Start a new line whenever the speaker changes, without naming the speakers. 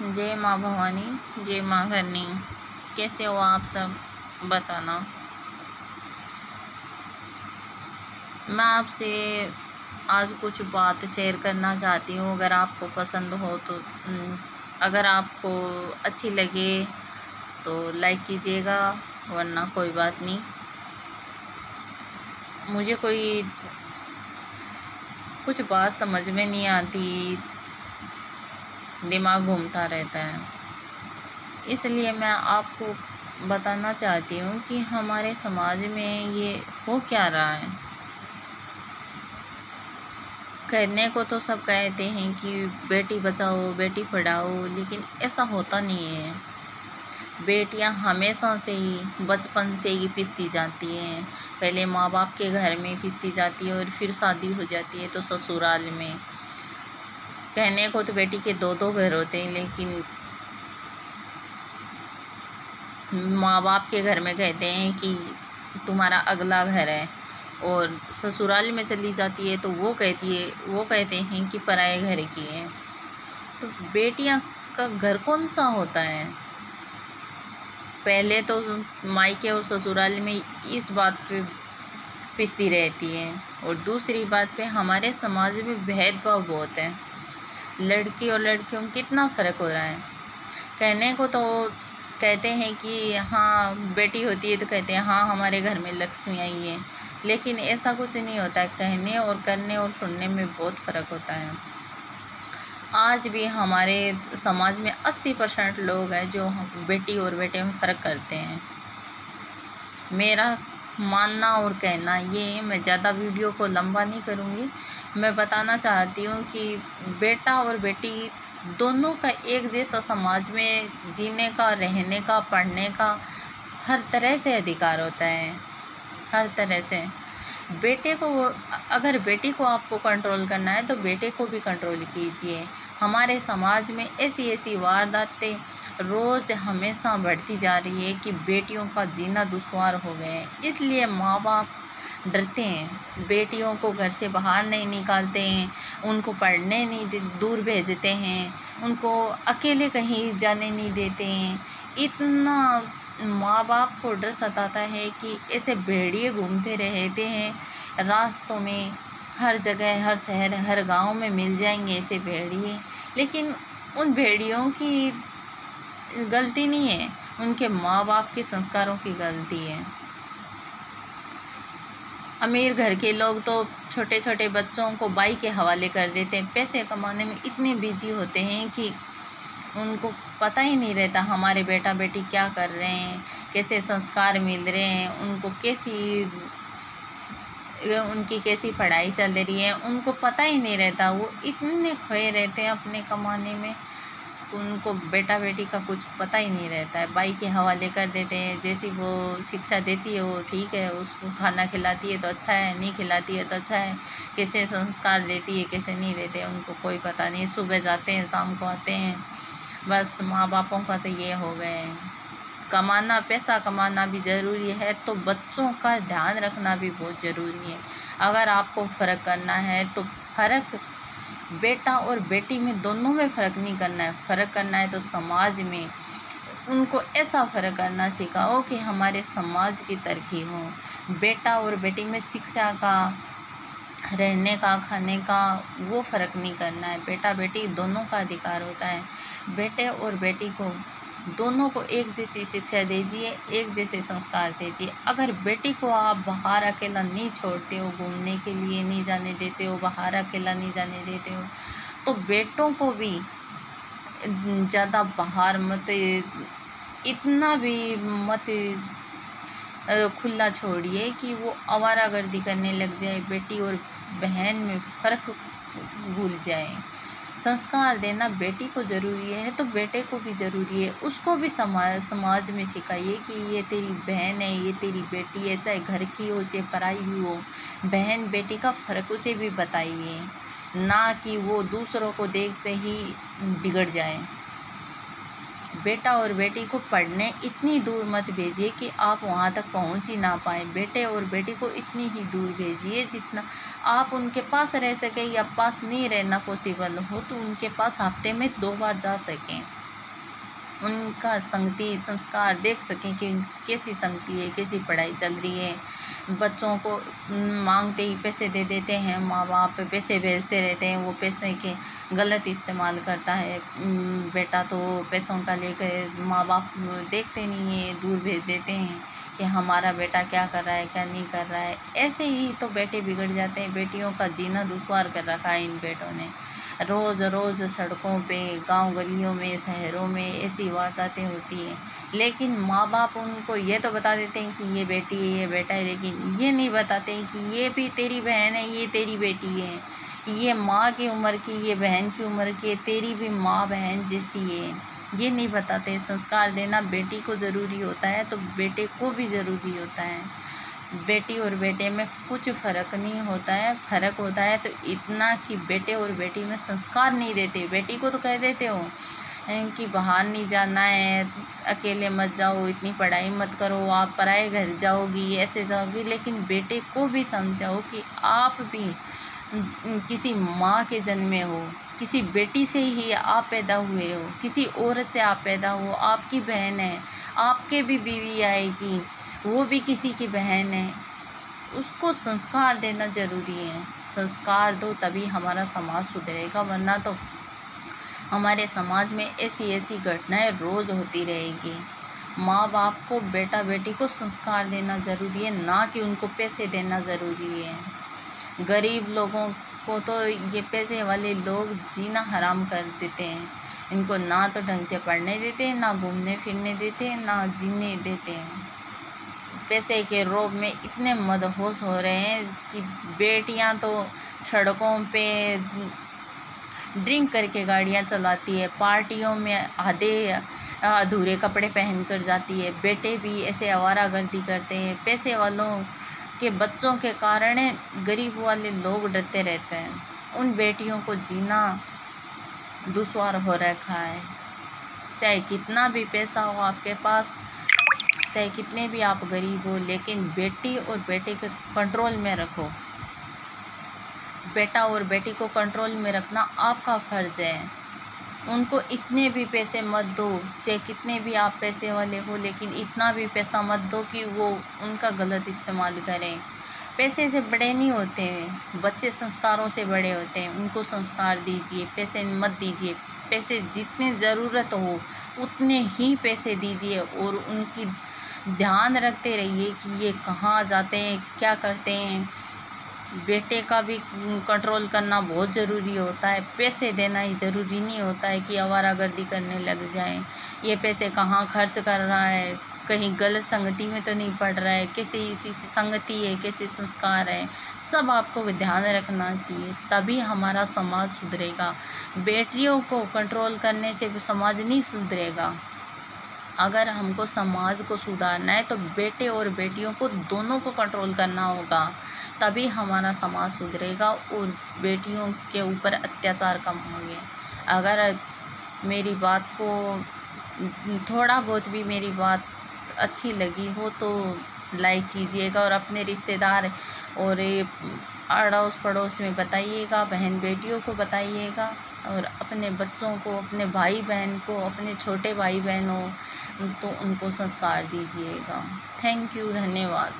जय माँ भवानी, जय माँ घरनी। कैसे हो आप सब, बताना। मैं आपसे आज कुछ बात शेयर करना चाहती हूँ। अगर आपको पसंद हो तो अगर आपको अच्छी लगे तो लाइक कीजिएगा, वरना कोई बात नहीं। मुझे कुछ बात समझ में नहीं आती, दिमाग घूमता रहता है। इसलिए मैं आपको बताना चाहती हूँ कि हमारे समाज में ये हो क्या रहा है। कहने को तो सब कहते हैं कि बेटी बचाओ बेटी पढ़ाओ, लेकिन ऐसा होता नहीं है। बेटियां हमेशा से ही बचपन से ही पिसती जाती हैं। पहले माँ बाप के घर में पिसती जाती है और फिर शादी हो जाती है तो ससुराल में। कहने को तो बेटी के दो दो घर होते हैं, लेकिन माँ बाप के घर में कहते हैं कि तुम्हारा अगला घर है, और ससुराल में चली जाती है तो वो कहते हैं कि पराए घर की है। तो बेटियां का घर कौन सा होता है? पहले तो मायके और ससुराल में इस बात पे पिसती रहती है, और दूसरी बात पे हमारे समाज में भेदभाव बहुत है। लड़की और लड़कियों में कितना फ़र्क हो रहा है। कहने को तो कहते हैं कि हाँ बेटी होती है तो कहते हैं हाँ हमारे घर में लक्ष्मी आई है, लेकिन ऐसा कुछ नहीं होता है। कहने और करने और सुनने में बहुत फ़र्क होता है। आज भी हमारे समाज में 80% लोग हैं जो बेटी और बेटे में फ़र्क करते हैं। मेरा मानना और कहना ये, मैं ज़्यादा वीडियो को लंबा नहीं करूँगी। मैं बताना चाहती हूँ कि बेटा और बेटी दोनों का एक जैसा समाज में जीने का, रहने का, पढ़ने का हर तरह से अधिकार होता है, हर तरह से। बेटे को, अगर बेटी को आपको कंट्रोल करना है तो बेटे को भी कंट्रोल कीजिए। हमारे समाज में ऐसी ऐसी वारदातें रोज़ हमेशा बढ़ती जा रही है कि बेटियों का जीना दुश्वार हो गया है। इसलिए माँ बाप डरते हैं, बेटियों को घर से बाहर नहीं निकालते हैं, उनको पढ़ने नहीं दूर भेजते हैं, उनको अकेले कहीं जाने नहीं देते हैं। इतना माँ बाप को डर सताता है कि ऐसे भेड़िए घूमते रहते हैं रास्तों में। हर जगह, हर शहर, हर गांव में मिल जाएंगे ऐसे भेड़िए, लेकिन उन भेड़ियों की गलती नहीं है, उनके माँ बाप के संस्कारों की गलती है। अमीर घर के लोग तो छोटे छोटे बच्चों को बाई के हवाले कर देते हैं। पैसे कमाने में इतने बिजी होते हैं कि उनको पता ही नहीं रहता हमारे बेटा बेटी क्या कर रहे हैं, कैसे संस्कार मिल रहे हैं, उनकी कैसी पढ़ाई चल रही है, उनको पता ही नहीं रहता। वो इतने खोए रहते हैं अपने कमाने में, उनको बेटा बेटी का कुछ पता ही नहीं रहता है। बाई के हवाले कर देते हैं। जैसी वो शिक्षा देती है वो ठीक है, उसको खाना खिलाती है तो अच्छा है, नहीं खिलाती है तो अच्छा है। कैसे संस्कार देती है कैसे नहीं देते उनको कोई पता नहीं। सुबह जाते हैं शाम को आते हैं, बस माँ बापों का तो ये हो गए हैं। कमाना, पैसा कमाना भी ज़रूरी है, तो बच्चों का ध्यान रखना भी बहुत ज़रूरी है। अगर आपको फ़र्क करना है तो फ़र्क बेटा और बेटी में, दोनों में फ़र्क नहीं करना है। फ़र्क करना है तो समाज में उनको ऐसा फ़र्क करना सिखाओ कि हमारे समाज की तरक्की हो। बेटा और बेटी में शिक्षा का, रहने का, खाने का वो फ़र्क नहीं करना है। बेटा बेटी दोनों का अधिकार होता है। बेटे और बेटी को दोनों को एक जैसी शिक्षा दीजिए, एक जैसे संस्कार दीजिए। अगर बेटी को आप बाहर अकेला नहीं छोड़ते हो, घूमने के लिए नहीं जाने देते हो, बाहर अकेला नहीं जाने देते हो, तो बेटों को भी ज़्यादा बाहर मत, इतना भी मत खुला छोड़िए कि वो आवारागर्दी करने लग जाए, बेटी और बहन में फ़र्क भूल जाए। संस्कार देना बेटी को ज़रूरी है तो बेटे को भी ज़रूरी है। उसको भी समाज में सिखाइए कि ये तेरी बहन है, ये तेरी बेटी है, चाहे घर की हो चाहे पराई हो। बहन बेटी का फ़र्क उसे भी बताइए, ना कि वो दूसरों को देखते ही बिगड़ जाए। बेटा और बेटी को पढ़ने इतनी दूर मत भेजिए कि आप वहाँ तक पहुँच ही ना पाए। बेटे और बेटी को इतनी ही दूर भेजिए जितना आप उनके पास रह सकें, या पास नहीं रहना पॉसिबल हो तो उनके पास हफ्ते में 2 बार जा सकें। उनका संगति संस्कार देख सकें कि उनकी कैसी संगति है, कैसी पढ़ाई चल रही है। बच्चों को मांगते ही पैसे दे देते हैं, माँ बाप पैसे भेजते रहते हैं, वो पैसे के गलत इस्तेमाल करता है बेटा, तो पैसों का लेकर माँ बाप देखते नहीं है, दूर भेज देते हैं कि हमारा बेटा क्या कर रहा है, क्या नहीं कर रहा है। ऐसे ही तो बेटे बिगड़ जाते हैं। बेटियों का जीना दुश्वार कर रखा है इन बेटों ने। रोज़ रोज़ सड़कों पे, गांव गलियों में, शहरों में ऐसी वारदातें होती हैं, लेकिन माँ बाप उनको ये तो बता देते हैं कि ये बेटी है, ये बेटा है, लेकिन ये नहीं बताते हैं कि ये भी तेरी बहन है, ये तेरी बेटी है, ये माँ की उम्र की, ये बहन की उम्र की है, तेरी भी माँ बहन जैसी है। ये नहीं बताते। संस्कार देना बेटी को ज़रूरी होता है तो बेटे को भी ज़रूरी होता है। बेटी और बेटे में कुछ फ़र्क नहीं होता है। फ़र्क होता है तो इतना कि बेटे और बेटी में संस्कार नहीं देते। बेटी को तो कह देते हो कि बाहर नहीं जाना है, अकेले मत जाओ, इतनी पढ़ाई मत करो, आप पराए घर जाओगी, ऐसे जाओगी, लेकिन बेटे को भी समझाओ कि आप भी किसी माँ के जन्मे हो, किसी बेटी से ही आप पैदा हुए हो, किसी औरत से आप पैदा हो, आपकी बहन है, आपके भी बीवी आएगी, वो भी किसी की बहन है। उसको संस्कार देना ज़रूरी है। संस्कार दो तभी हमारा समाज सुधरेगा, वरना तो हमारे समाज में ऐसी ऐसी घटनाएं रोज़ होती रहेगी। माँ बाप को बेटा बेटी को संस्कार देना ज़रूरी है, ना कि उनको पैसे देना ज़रूरी है। गरीब लोगों को तो ये पैसे वाले लोग जीना हराम कर देते हैं। इनको ना तो ढंग से पढ़ने देते हैं, ना घूमने फिरने देते हैं, ना जीने देते हैं। पैसे के रोब में इतने मदहोश हो रहे हैं कि बेटियां तो सड़कों पे ड्रिंक करके गाड़ियां चलाती है, पार्टियों में आधे अधूरे कपड़े पहन कर जाती है। बेटे भी ऐसे आवारागर्दी करते हैं। पैसे वालों के बच्चों के कारण गरीब वाले लोग डरते रहते हैं। उन बेटियों को जीना दुश्वार हो रखा है। चाहे कितना भी पैसा हो आपके पास, चाहे कितने भी आप गरीब हो, लेकिन बेटी और बेटे के कंट्रोल में रखो। बेटा और बेटी को कंट्रोल में रखना आपका फ़र्ज़ है। उनको इतने भी पैसे मत दो, चाहे कितने भी आप पैसे वाले हो, लेकिन इतना भी पैसा मत दो कि वो उनका गलत इस्तेमाल करें। पैसे से बड़े नहीं होते हैं, बच्चे संस्कारों से बड़े होते हैं। उनको संस्कार दीजिए, पैसे मत दीजिए। पैसे जितने ज़रूरत हो उतने ही पैसे दीजिए और उनकी ध्यान रखते रहिए कि ये कहाँ जाते हैं, क्या करते हैं। बेटे का भी कंट्रोल करना बहुत ज़रूरी होता है। पैसे देना ही ज़रूरी नहीं होता है कि आवारागर्दी करने लग जाएं। ये पैसे कहाँ खर्च कर रहा है, कहीं गलत संगति में तो नहीं पड़ रहा है, कैसी संगति है, कैसे संस्कार है, सब आपको ध्यान रखना चाहिए, तभी हमारा समाज सुधरेगा। बेटियों को कंट्रोल करने से समाज नहीं सुधरेगा। अगर हमको समाज को सुधारना है तो बेटे और बेटियों को दोनों को कंट्रोल करना होगा, तभी हमारा समाज सुधरेगा और बेटियों के ऊपर अत्याचार कम होंगे। अगर मेरी बात को थोड़ा बहुत भी मेरी बात अच्छी लगी हो तो लाइक कीजिएगा और अपने रिश्तेदार और अड़ोस पड़ोस में बताइएगा, बहन बेटियों को बताइएगा और अपने बच्चों को, अपने भाई बहन को, अपने छोटे भाई बहन हो तो उनको संस्कार दीजिएगा। थैंक यू, धन्यवाद।